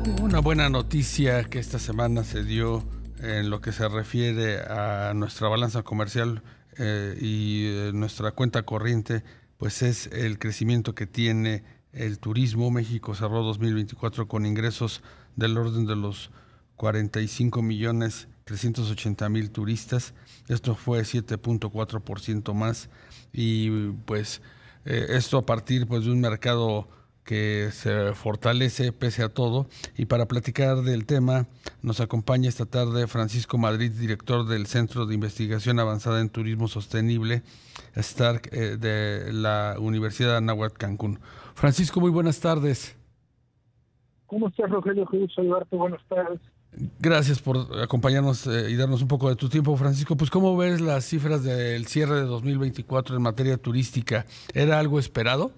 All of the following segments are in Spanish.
Una buena noticia que esta semana se dio en lo que se refiere a nuestra balanza comercial y nuestra cuenta corriente, pues es el crecimiento que tiene el turismo. México cerró 2024 con ingresos del orden de los 45.380.000 turistas. Esto fue 7.4% más y pues esto a partir pues de un mercado que se fortalece pese a todo. Y para platicar del tema nos acompaña esta tarde Francisco Madrid, director del Centro de Investigación Avanzada en Turismo Sostenible, STARC, de la Universidad Anáhuac Cancún. Francisco, muy buenas tardes. ¿Cómo estás, Rogelio? Qué gusto saludarte. Buenas tardes. Gracias por acompañarnos y darnos un poco de tu tiempo, Francisco. Pues, ¿cómo ves las cifras del cierre de 2024 en materia turística? ¿Era algo esperado?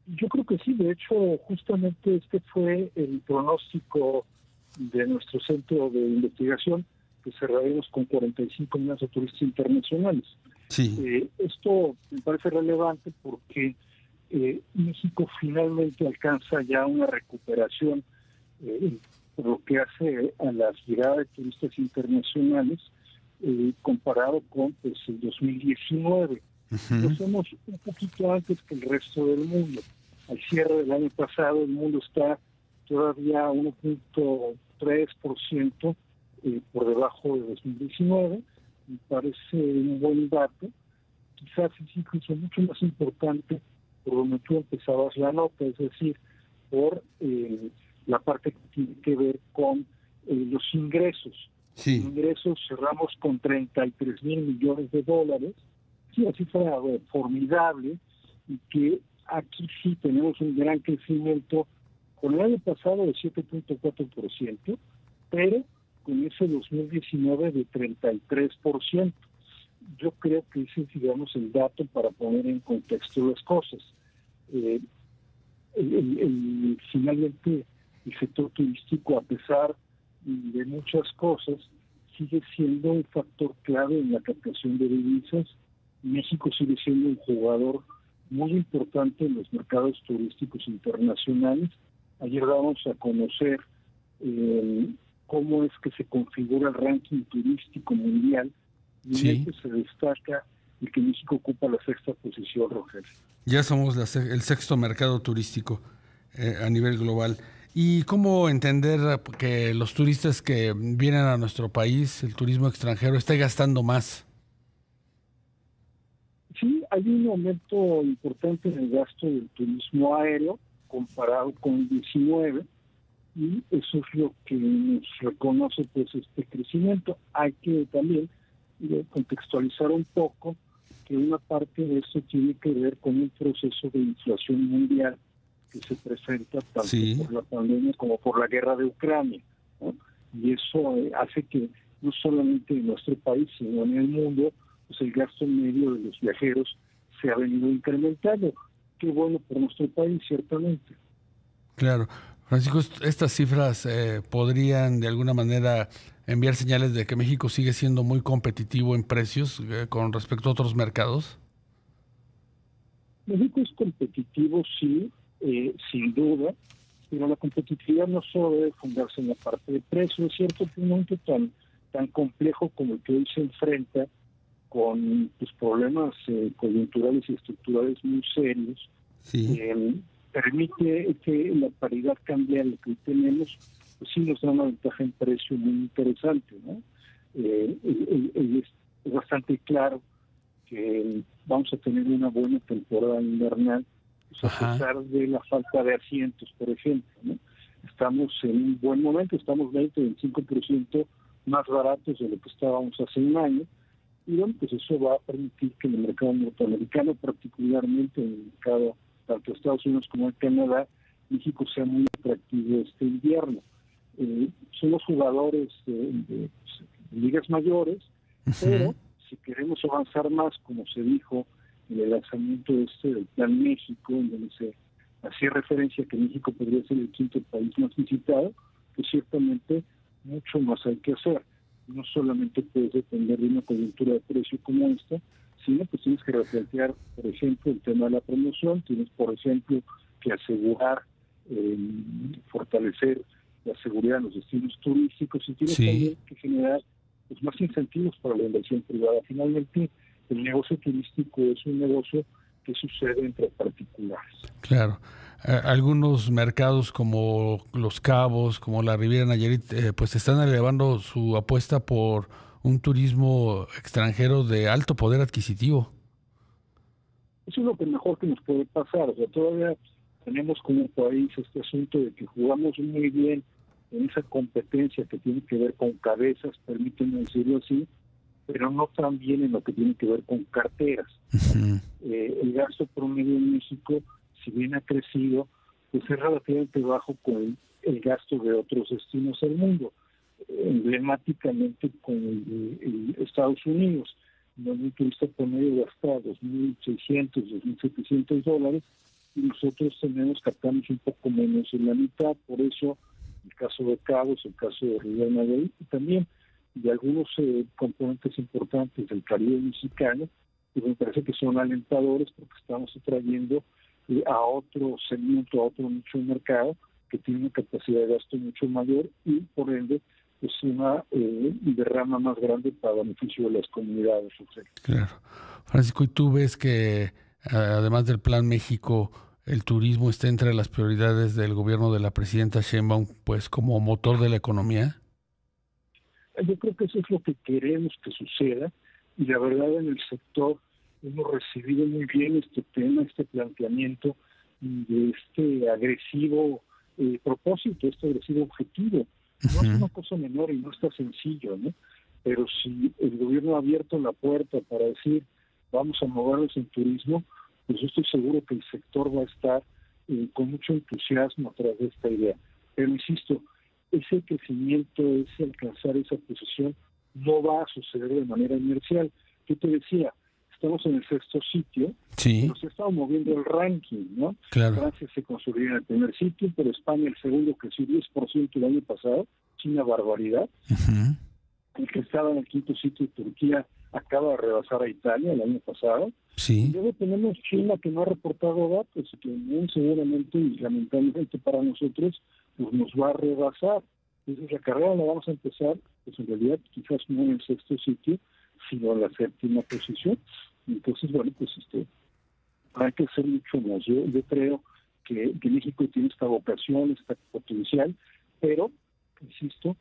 Yo creo que sí. De hecho, justamente este fue el pronóstico de nuestro centro de investigación, que cerraremos con 45 millones de turistas internacionales. Sí. Esto me parece relevante porque México finalmente alcanza ya una recuperación por lo que hace a la llegada de turistas internacionales comparado con pues, el 2019. Lo hacemos un poquito antes que el resto del mundo. Al cierre del año pasado, el mundo está todavía a 1.3% por debajo de 2019. Me parece un buen dato. Quizás es incluso mucho más importante por donde tú empezabas la nota, es decir, por la parte que tiene que ver con los ingresos. Sí. Ingresos cerramos con 33,000 millones de dólares. Sí, una cifra formidable, y que aquí sí tenemos un gran crecimiento con el año pasado de 7.4%, pero con ese 2019 de 33%. Yo creo que ese es, digamos, el dato para poner en contexto las cosas. Finalmente, el sector turístico, a pesar de muchas cosas, sigue siendo un factor clave en la captación de divisas. México sigue siendo un jugador muy importante en los mercados turísticos internacionales. Ayer vamos a conocer cómo es que se configura el ranking turístico mundial, y en este se destaca el que México ocupa la sexta posición, Rogelio. Ya somos el sexto mercado turístico a nivel global. ¿Y cómo entender que los turistas que vienen a nuestro país, el turismo extranjero, esté gastando más? Sí, hay un aumento importante en el gasto del turismo aéreo comparado con el 19, y eso es lo que nos reconoce pues este crecimiento. Hay que también contextualizar un poco que una parte de esto tiene que ver con un proceso de inflación mundial que se presenta tanto por la pandemia como por la guerra de Ucrania, ¿no? Y eso hace que no solamente en nuestro país, sino en el mundo, pues el gasto medio de los viajeros se ha venido incrementando. Qué bueno por nuestro país, ciertamente. Claro. Francisco, estas cifras podrían de alguna manera enviar señales de que México sigue siendo muy competitivo en precios con respecto a otros mercados. México es competitivo, sí, sin duda, pero la competitividad no solo debe fundarse en la parte de precio. Es cierto que un momento tan complejo como el que hoy se enfrenta, con pues, problemas coyunturales y estructurales muy serios, permite que la paridad cambiaria que hoy tenemos, pues sí nos da una ventaja en precio muy interesante, ¿no? Es bastante claro que vamos a tener una buena temporada invernal, pues a pesar de la falta de asientos, por ejemplo, ¿no? Estamos en un buen momento, estamos 20-25% más baratos de lo que estábamos hace un año, y bueno, pues eso va a permitir que en el mercado norteamericano, particularmente en el mercado tanto Estados Unidos como en Canadá, México sea muy atractivo este invierno. Somos jugadores de ligas mayores, pero si queremos avanzar más, como se dijo en el lanzamiento del Plan México, en donde se hacía referencia a que México podría ser el quinto país más visitado, pues ciertamente mucho más hay que hacer. No solamente puedes depender de una coyuntura de precio como esta, sino que tienes que replantear, por ejemplo, el tema de la promoción. Tienes, por ejemplo, que asegurar fortalecer la seguridad en los destinos turísticos y tiene también que generar pues, más incentivos para la inversión privada. Finalmente, el negocio turístico es un negocio que sucede entre particulares. Claro. Algunos mercados como Los Cabos, como la Riviera Nayarit, pues están elevando su apuesta por un turismo extranjero de alto poder adquisitivo. Eso es lo que mejor que nos puede pasar. O sea, todavía tenemos como país este asunto de que jugamos muy bien en esa competencia que tiene que ver con cabezas, permítanme decirlo así, pero no tan bien en lo que tiene que ver con carteras. Uh-huh. El gasto promedio en México, si bien ha crecido, pues es relativamente bajo con el gasto de otros destinos del mundo, emblemáticamente con el Estados Unidos, donde un turista promedio gasta $2,600, $2,700, y nosotros captamos un poco menos en la mitad. Por eso el caso de Cabos, el caso de Riviera Nayarit y también de algunos componentes importantes del Caribe mexicano, que me parece que son alentadores porque estamos atrayendo a otro segmento, a otro nicho de mercado que tiene una capacidad de gasto mucho mayor y por ende pues una derrama más grande para beneficio de las comunidades. Claro. Francisco, ¿y tú ves que además del Plan México, el turismo está entre las prioridades del gobierno de la presidenta Sheinbaum, pues como motor de la economía? Yo creo que eso es lo que queremos que suceda y la verdad en el sector hemos recibido muy bien este tema, este planteamiento de este agresivo propósito, este agresivo objetivo. No es una cosa menor y no está sencillo, ¿no? Pero si el gobierno ha abierto la puerta para decir vamos a movernos en turismo, pues yo estoy seguro que el sector va a estar con mucho entusiasmo atrás de esta idea. Pero insisto, ese crecimiento, ese alcanzar esa posición, no va a suceder de manera inercial. Yo te decía, estamos en el 6º sitio, pero se está moviendo el ranking, ¿no? Claro. Francia se consolida en el primer sitio, pero España el segundo, creció 10% el año pasado, es una barbaridad. Uh-huh. El que estaba en el 5º sitio, Turquía, acaba de rebasar a Italia el año pasado. Sí. Y luego tenemos China que no ha reportado datos y que muy seguramente y lamentablemente para nosotros pues nos va a rebasar. Entonces la carrera la vamos a empezar, pues en realidad quizás no en el 6º sitio, sino en la 7ª posición. Entonces, bueno, pues hay que hacer mucho más. Yo creo que México tiene esta vocación, este potencial, pero, insisto,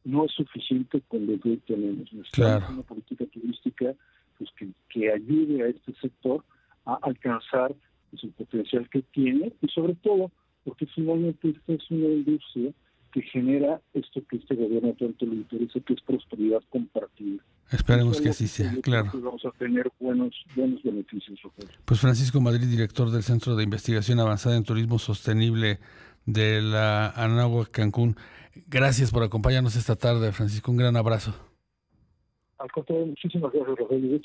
no es suficiente con lo que hoy tenemos. Necesitamos una política turística pues que ayude a este sector a alcanzar pues, el potencial que tiene y sobre todo porque finalmente esta es una industria que genera esto que este gobierno tanto le interesa, que es prosperidad compartida. Esperemos que así sea, claro. Vamos a tener buenos beneficios. Pues Francisco Madrid, director del Centro de Investigación Avanzada en Turismo Sostenible de la Anáhuac Cancún. Gracias por acompañarnos esta tarde, Francisco. Un gran abrazo. Al contrario, muchísimas gracias, Rafael.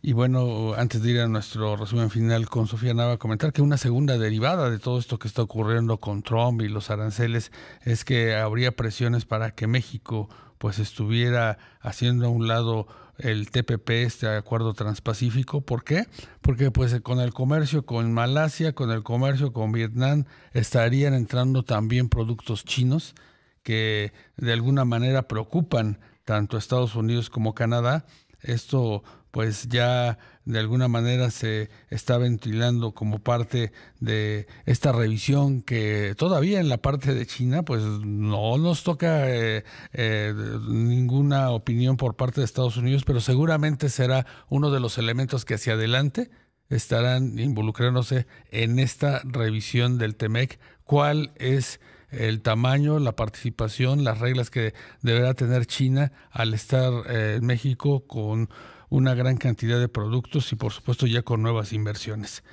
Y bueno, antes de ir a nuestro resumen final con Sofía Nava, comentar que una segunda derivada de todo esto que está ocurriendo con Trump y los aranceles es que habría presiones para que México pues estuviera haciendo a un lado el TPP, este acuerdo transpacífico. ¿Por qué? Porque pues con el comercio con Malasia, con el comercio con Vietnam, estarían entrando también productos chinos que de alguna manera preocupan tanto a Estados Unidos como Canadá. Esto pues ya de alguna manera se está ventilando como parte de esta revisión que todavía en la parte de China pues no nos toca ninguna opinión por parte de Estados Unidos, pero seguramente será uno de los elementos que hacia adelante estarán involucrándose en esta revisión del TEMEC. ¿Cuál es el tamaño, la participación, las reglas que deberá tener China al estar en México con una gran cantidad de productos y por supuesto ya con nuevas inversiones?